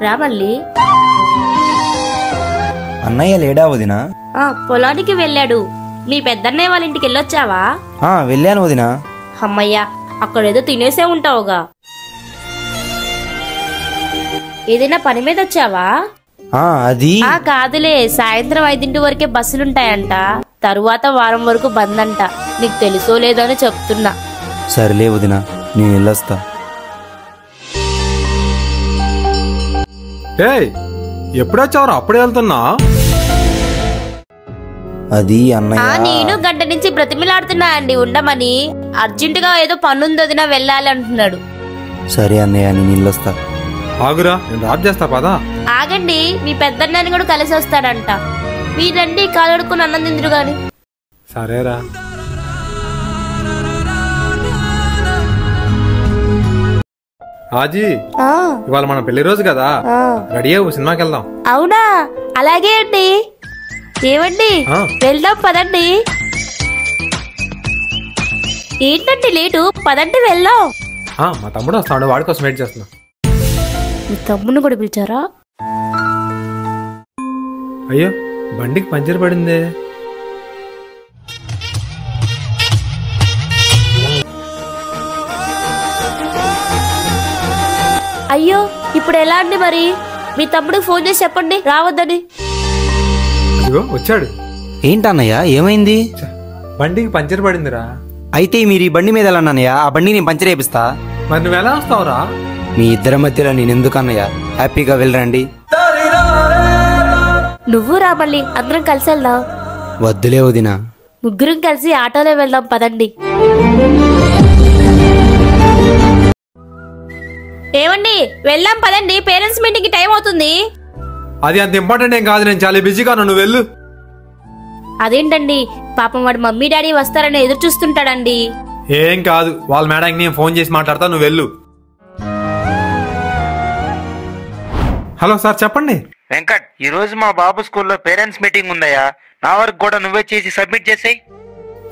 రా మళ్ళీ. అన్నయ్య లేడా వదినా? పొలానికి వెళ్ళాడు. మీ పెద్దన్నయ్య వాళ్ళ ఇంటికి వెళ్ళొచ్చావా? వెళ్ళాను వదినా. అమ్మయ్యా, అక్కడేదో తినేసే ఉంటావుగా. ఏదైనా పని మీద వచ్చావా? అది కాదులే, సాయంత్రం 5 వరకే బస్సులుంటాయంట. తరువాత వారం వరకు బంద్ అంట. నీకు తెలుసో లేదో అని చెప్తున్నా. సరేలే వదినా, నేను వెళ్ళొస్తా. ఎప్పుడొచ్చావు? అప్పుడే వెళ్తున్నా. అది అన్నయ్య, నేను గంట నుంచి బ్రతిమిలాడుతున్నా అండి ఉండమని. అర్జెంటుగా ఏదో పనుంది వదినా, వెళ్ళాలి అంటున్నాడు. సరే అన్నయ్య, నేను వెళ్ళొస్తా. ఆగురా, నేను డ్రాప్ చేస్తా పదా. ఆగండి, మీ పెద్దన్నని కూడా కలిసి వస్తాడంట. మీరండి కాలడుకుని అన్నం తిందురు గాని. సరేరా. ఆజీ, ఇవాళ మన పెళ్లి రోజు కదా, రెడీ అవ్వు, సినిమాకి వెళ్దాం. అవునా? అలాగే అండి. ఏమండి, వెళ్దాం పదండి. ఏంటంటే లేటు? పదండి వెళ్దాం. మా తమ్ముడు వస్తాడు, వాడి కోసం వెయిట్ చేస్తున్నా. మీ తమ్ముని కూడా పిలిచారా? అయ్యో, బండికి పంచర్ పడిందే. అయ్యో, ఇప్పుడు ఎలా అండి మరి? మీ తమ్ముడికి ఫోన్ చేసి చెప్పండి రావద్దని. వచ్చాడు. ఏంటన్నయ్య, ఏమైంది? బండికి పంచర్ పడిందిరా. అయితే మీరు ఈ బండి మీద వెళ్ళన్నయ్య, ఆ బండి నేను పంచర్ వేపిస్తా. మరి నువ్వు ఎలా వస్తావురా? మీ ఇద్దరి మధ్యలో నేను ఎందుకు అన్నయ్య, హ్యాపీగా వెళ్ళరండి. నువ్వు రా మళ్ళీ, అందరం కలిసి వెళ్దాం. వద్దులే వదినా, ముగ్గురం కలిసి ఆటోలో వెళ్దాం పదండి. ఏమండి, వెళ్దాం పదండి, పేరెంట్స్ మీటింగ్ కి టైం అవుతుంది. అది అంత ఇంపార్టెంట్ ఏం కాదు, నేను చాలా బిజీగా ఉన్నా, నువ్వు వెళ్ళు. అదేంటండి, పాపం వాడు మమ్మీ డాడీ వస్తారని ఎదురు చూస్తుంటాడండి. ఏం కాదు, వాళ్ళ మేడంకి నేను ఫోన్ చేసి మాట్లాడతా, నువ్వు వెళ్ళు. హలో సార్, చెప్పండి. వెంకట్, ఈ రోజు మా బాబు స్కూల్లో పేరెంట్స్ మీటింగ్ ఉందయ్యా. నా వరకు కూడా నువ్వే చేసి సబ్మిట్ చేసేయ్.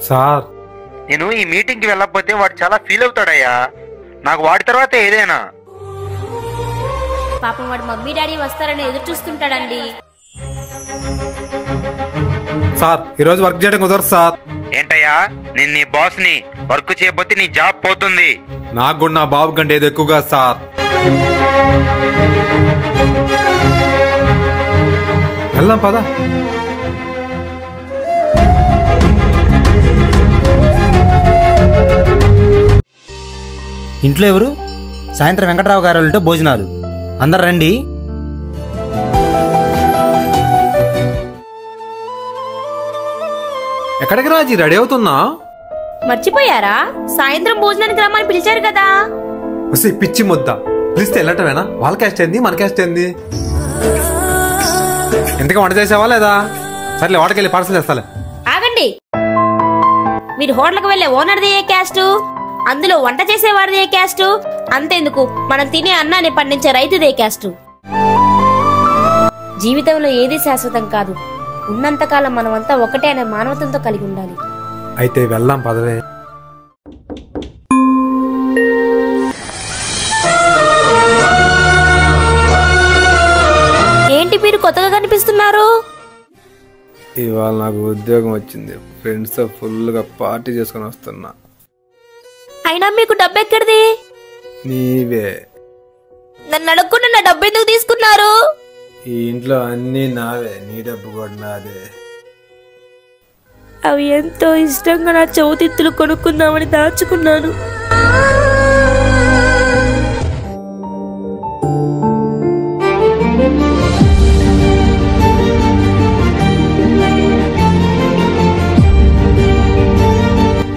సార్, నేను ఈ మీటింగ్ కి వెళ్ళకపోతే వాడు చాలా ఫీల్ అవుతాడయ్యా. నాకు వాడి తర్వాత ఏదైనా. పాపం వాడు మమ్మీ డాడీ వస్తారని ఎదురు చూస్తుంటాడండి. సార్, ఈ రోజు వర్క్ చేయడం కుదరదు సార్. ఏంటయ్యా, నేను నీ బాస్ ని, వర్క్ చేయకపోతే నీ జాబ్ పోతుంది. నాకు కూడా నా బాబు కంటే ఏదో ఎక్కువగా సార్. వెళ్దాం పదా. ఇంట్లో ఎవరు? సాయంత్రం వెంకట్రావు గారి వాళ్ళతో భోజనాలు. అందరు రండి. ఎక్కడికి రాజీ, రెడీ అవుతున్నా? మర్చిపోయారా? సాయంత్రం భోజనానికి రమ్మని పిలిచారు కదా. పిచ్చి ముద్ద, పిలిస్తే వెళ్ళటమేనా? వాళ్ళ క్యాస్ట్ ఏంది, మన క్యాస్ట్ ఏంది? ఇంతగా వంట చేసావా లేదా? సర్లే, వాటికెళ్ళి పార్సల్ చేస్తాలే. ఆగండి, మీరు హోటల్కి వెళ్లే ఓనర్ది ఏ క్యాస్ట్? అందులో వంట చేసేవాడిది ఏ క్యాస్ట్? అంతేందుకు, మనం తినే అన్నాన్ని పండించే రైతుదే క్యాస్ట్. జీవితంలో ఏది శాశ్వతం కాదు. ఉన్నంతకాలం మనమంతా ఒకటే అనే మానవతంతో కలిగి ఉండాలి. అయితే వెళ్దాం పదవే. ఏంటి మీరు కొత్తగా కనిపిస్తున్నారు? ఇవాళ నాకు ఉద్యోగం వచ్చింది, ఫ్రెండ్స్ తో ఫుల్ గా పార్టీ చేసుకుని వస్తున్నా. అయినా మీకు డబ్బు ఎక్కడిది? నీవే. నన్ను అడగకుండా నా డబ్బు ఎందుకు తీసుకున్నారు? ఈ ఇంట్లో అన్ని నావే, నీ డబ్బు కూడా నాదే. అవి ఎంతో ఇష్టంగా నా చౌతిత్తులు కొనుక్కుందామని దాచుకున్నాను.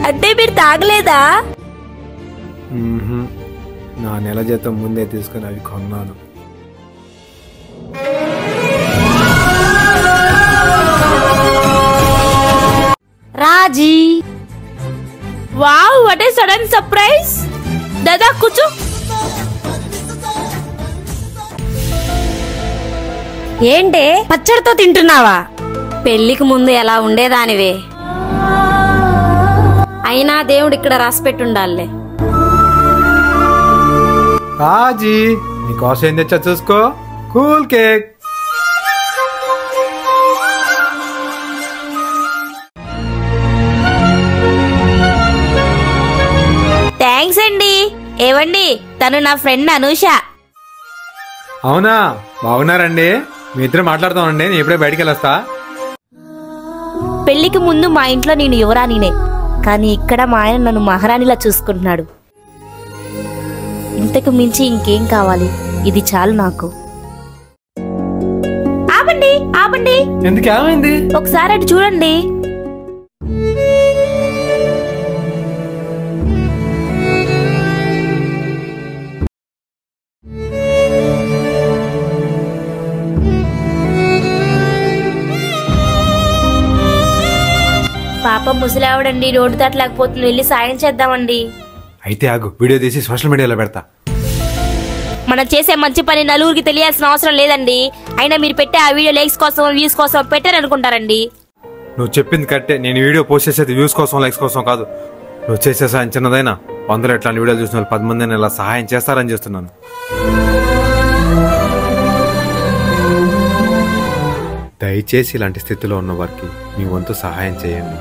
అంటే మీరు తాగలేదా? నా నెల జీతం ముందే తీసుకుని అవి కొన్నాను. Raji, wow, what a sudden surprise. దాదా కూర్చో. ఏంటే పచ్చడితో తింటున్నావా? పెళ్లికి ముందు ఎలా ఉండేదానివే. అయినా దేవుడు ఇక్కడ రాసి పెట్టుండాలే. రాజీ, నీకోసం ఏం తెచ్చా చూసుకో. Cool cake. థ్యాంక్స్ అండి. ఏవండి, తను నా ఫ్రెండ్ అనూష. అవునా, బాగున్నారండి? మీ ఇద్దరు మాట్లాడుతామండి, నేను ఇప్పుడే బయటికి వెళ్ళొస్తా. పెళ్లికి ముందు మా ఇంట్లో నేను యువరాణినే, కానీ ఇక్కడ మా ఆయన నన్ను మహారాణిలా చూసుకుంటున్నాడు. ఇంతకు మించి ఇంకేం కావాలి? ఇది చాలు నాకు. ఆపండి ఆపండి, ఎందుకు, ఏమైంది? ఒకసారి అటు చూడండి. పాప ముసలావిడండి, రోడ్డు దాటలేకపోతుంది. వెళ్ళి సాయం చేద్దామండి. అయితే ఆగు, వీడియో తీసి సోషల్ మీడియాలో పెడతా. మనం చేసే మంచి పని నలుగురికి తెలియాల్సిన అవసరం లేదండి. అయినా మీరు పెట్టే ఆ వీడియో లైక్స్ కోసం, వ్యూస్ కోసం పెట్టారనుకుంటారండి. నువ్వు చెప్పింది కరెక్టే. నేను వీడియో పోస్ట్ చేసేది వ్యూస్ కోసం, లైక్స్ కోసం కాదు. నువ్వు చేసే సాయం చిన్నదైనా 100 ఇట్లాంటి వీడియోలు చూసిన వాళ్ళు 10 మందిని ఇలా సహాయం చేస్తారని చేస్తున్నాను. దయచేసి ఇలాంటి స్థితిలో ఉన్న వారికి మీ వంతు సహాయం చేయండి.